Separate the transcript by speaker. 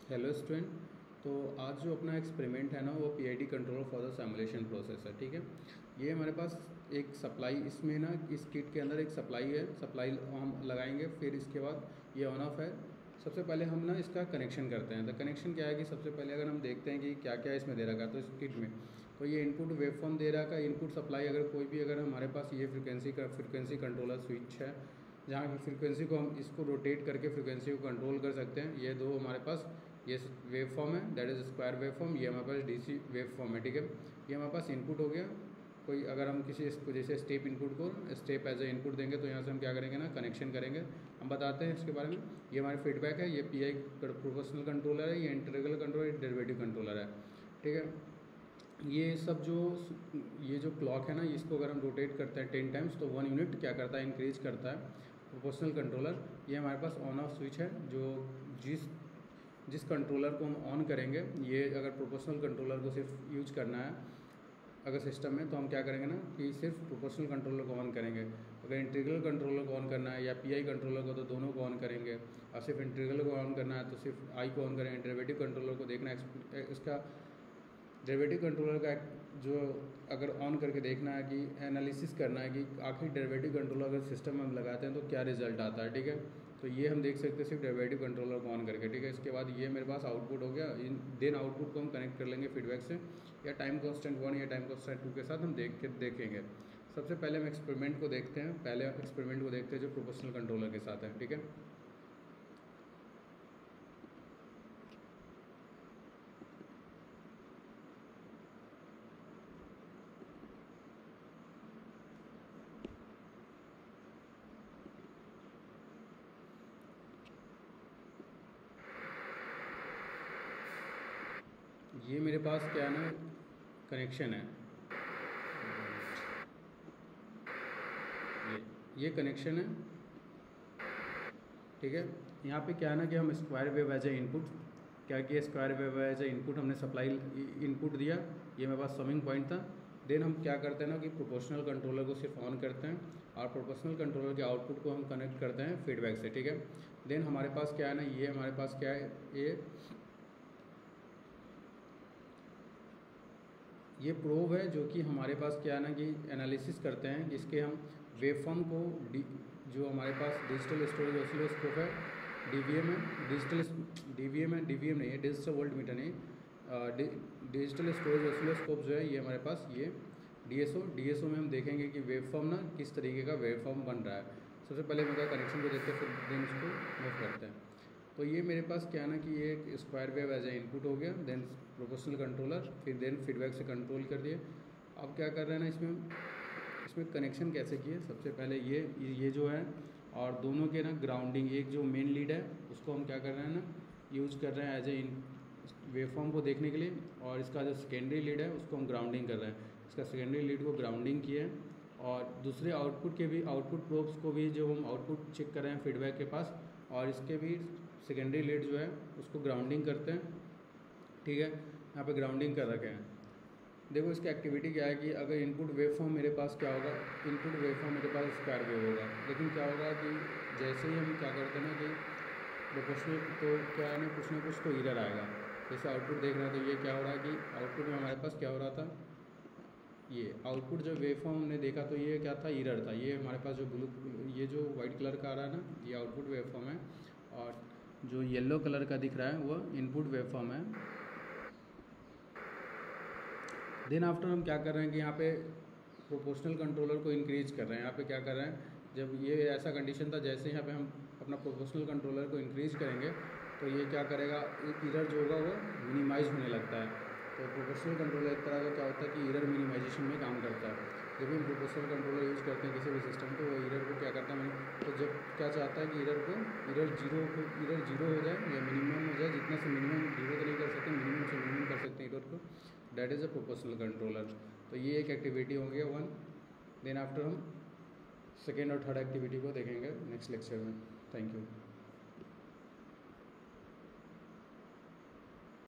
Speaker 1: Hello student. तो आज जो अपना एक्सपेरिमेंट है ना वो PID controller for the simulation process है। ठीक है, ये हमारे पास एक सप्लाई इसमें ना इस किट के अंदर एक सप्लाई है। सप्लाई हम लगाएंगे, फिर इसके बाद ये ऑन ऑफ है। सबसे पहले हम ना इसका कनेक्शन करते हैं। तो कनेक्शन क्या है कि सबसे पहले अगर हम देखते हैं कि क्या क्या इसमें दे रखा है, तो इस किट में तो ये इनपुट वेवफॉर्म दे रखा है। इनपुट सप्लाई अगर कोई भी अगर हमारे पास ये फ्रिक्वेंसी कंट्रोलर स्विच है, जहाँ की फ्रिक्वेंसी को हम इसको रोटेट करके फ्रिक्वेंसी को कंट्रोल कर सकते हैं। ये दो हमारे पास ये वेव फॉर्म है, that is square wave form. ये हमारे पास डीसी वेव फॉर्म है। ठीक है, ये हमारे पास इनपुट हो गया। कोई अगर हम किसी इसको जैसे स्टेप इनपुट को स्टेप एज ए इनपुट देंगे तो यहाँ से हम क्या करेंगे ना, कनेक्शन करेंगे। हम बताते हैं इसके बारे में। ये हमारी फीडबैक है, ये पीआई प्रोपोर्शनल कंट्रोलर है, ये इंटीग्रल कंट्रोलर, डेरिवेटिव कंट्रोलर है। ठीक है, ये सब ये जो क्लॉक है ना, इसको अगर हम रोटेट करते हैं 10 टाइम्स तो 1 यूनिट क्या करता है, इंक्रीज करता है प्रोपोर्शनल कंट्रोलर। ये हमारे पास ऑन ऑफ स्विच है, जो जिस कंट्रोलर को हम ऑन करेंगे, ये अगर प्रोपोर्शनल कंट्रोलर को सिर्फ यूज करना है अगर सिस्टम में, तो हम क्या करेंगे ना कि सिर्फ प्रोपोर्शनल कंट्रोलर को ऑन करेंगे। अगर इंटीग्रल कंट्रोलर को ऑन करना है या पीआई कंट्रोलर को, तो दोनों को ऑन करेंगे। और सिर्फ इंटीग्रल को ऑन करना है तो सिर्फ आई को ऑन करेंगे। डेरिवेटिव कंट्रोलर को देखना है, इसका डेरिवेटिव कंट्रोलर का जो अगर ऑन करके देखना है कि एनालिसिस करना है कि आखिर डेरिवेटिव कंट्रोलर अगर सिस्टम में हम लगाते हैं तो क्या रिजल्ट आता है। ठीक है, तो ये हम देख सकते हैं सिर्फ डेरिवेटिव कंट्रोलर को ऑन करके। ठीक है, इसके बाद ये मेरे पास आउटपुट हो गया। देन आउटपुट को हम कनेक्ट कर लेंगे फीडबैक से, या टाइम कांस्टेंट 1 या टाइम कांस्टेंट 2 के साथ हम देखेंगे। सबसे पहले हम एक्सपेरिमेंट को देखते हैं। पहले एक्सपेरिमेंट को देखते हैं जो प्रोपोर्शनल कंट्रोलर के साथ है। ठीक है, ये मेरे पास क्या है ना, कनेक्शन है। ये कनेक्शन है। ठीक है, यहाँ पे क्या है ना कि हम square wave as a input क्या किया, square wave as a input हमने सप्लाई इनपुट दिया। ये मेरे पास समिंग पॉइंट था। देन हम क्या करते हैं ना कि प्रोपोर्शनल कंट्रोलर को सिर्फ ऑन करते हैं और प्रोपोर्शनल कंट्रोलर के आउटपुट को हम कनेक्ट करते हैं फीडबैक से। ठीक है, देन हमारे पास क्या है ना, ये हमारे पास क्या है, ये प्रोब है जो कि हमारे पास क्या है ना कि एनालिसिस करते हैं, जिसके हम वेवफॉर्म को जो हमारे पास डिजिटल स्टोरेज ऑसिलोस्कोप है, डीवीएम है, डीवीएम नहीं है, डिजिटल वोल्ट मीटर नहीं, डिजिटल स्टोरेज ऑसिलोस्कोप जो है ये हमारे पास ये डीएसओ में हम देखेंगे कि वेवफॉर्म ना किस तरीके का वेवफॉर्म बन रहा है। सबसे पहले मेरा कनेक्शन को देखते हैं, फिर देन उसको मूव करते हैं। तो ये मेरे पास क्या है ना कि ये एक square wave as a input हो गया, देन प्रोपोर्शनल कंट्रोलर, फिर देन फीडबैक से कंट्रोल कर दिए। अब क्या कर रहे हैं ना, इसमें कनेक्शन कैसे किए। सबसे पहले ये जो है, और दोनों के ना ग्राउंडिंग, एक जो मेन लीड है उसको हम क्या कर रहे हैं ना, यूज कर रहे हैं एज ए वेवफॉर्म को देखने के लिए, और इसका जो सेकेंडरी लीड है उसको हम ग्राउंडिंग कर रहे हैं। इसका सेकेंडरी लीड को ग्राउंडिंग किए हैं, और दूसरे आउटपुट प्रोब्स को भी जो हम आउटपुट चेक कर रहे हैं फीडबैक के पास, और इसके भी सेकेंडरी लीड जो है उसको ग्राउंडिंग करते हैं। ठीक है, यहाँ पे ग्राउंडिंग कर रखे हैं। देखो इसकी एक्टिविटी क्या है कि अगर इनपुट वेवफॉर्म मेरे पास क्या होगा, इनपुट वेवफॉर्म मेरे पास स्क्वायर वेव होगा, लेकिन क्या होगा कि जैसे ही हम क्या करते हैं ना कि प्रोपोर्शनल, तो क्या है ना कुछ तो एरर आएगा। जैसे आउटपुट देख रहे हैं तो ये क्या हो रहा है कि आउटपुट में हमारे पास क्या हो रहा था, ये आउटपुट जो वेवफॉर्म हमने देखा तो ये क्या था, एरर था। ये हमारे पास जो ये जो वाइट कलर का आ रहा है ना, ये आउटपुट वेवफॉर्म है, और जो येलो कलर का दिख रहा है वो इनपुट वेवफॉर्म है। देन आफ्टर हम क्या कर रहे हैं कि यहाँ पे प्रोपोर्शनल कंट्रोलर को इंक्रीज कर रहे हैं। यहाँ पे क्या कर रहे हैं, जब ये ऐसा कंडीशन था, जैसे यहाँ पे हम अपना प्रोपोर्शनल कंट्रोलर को इंक्रीज करेंगे तो ये क्या करेगा, एरर जो होगा वो मिनिमाइज होने लगता है। तो प्रोपोर्शनल कंट्रोलर एक तरह का क्या होता है कि एरर मिनिमाइजेशन में काम करता है। जब हम प्रोपोर्शनल कंट्रोलर यूज़ करते हैं किसी भी सिस्टम तो वो एरर को क्या करता है, तो जब क्या चाहता है कि एरर जीरो हो जाए या मिनिमम हो जाए, जितना से मिनिमम जीरो तो नहीं कर सकते, मिनिमम से मिनिमम कर सकते हैं एरर को, that is a proportional controller. तो ये एक एक्टिविटी हो गया 1। देन आफ्टर हम सेकेंड और थर्ड एक्टिविटी को देखेंगे नेक्स्ट लेक्चर में। Thank you.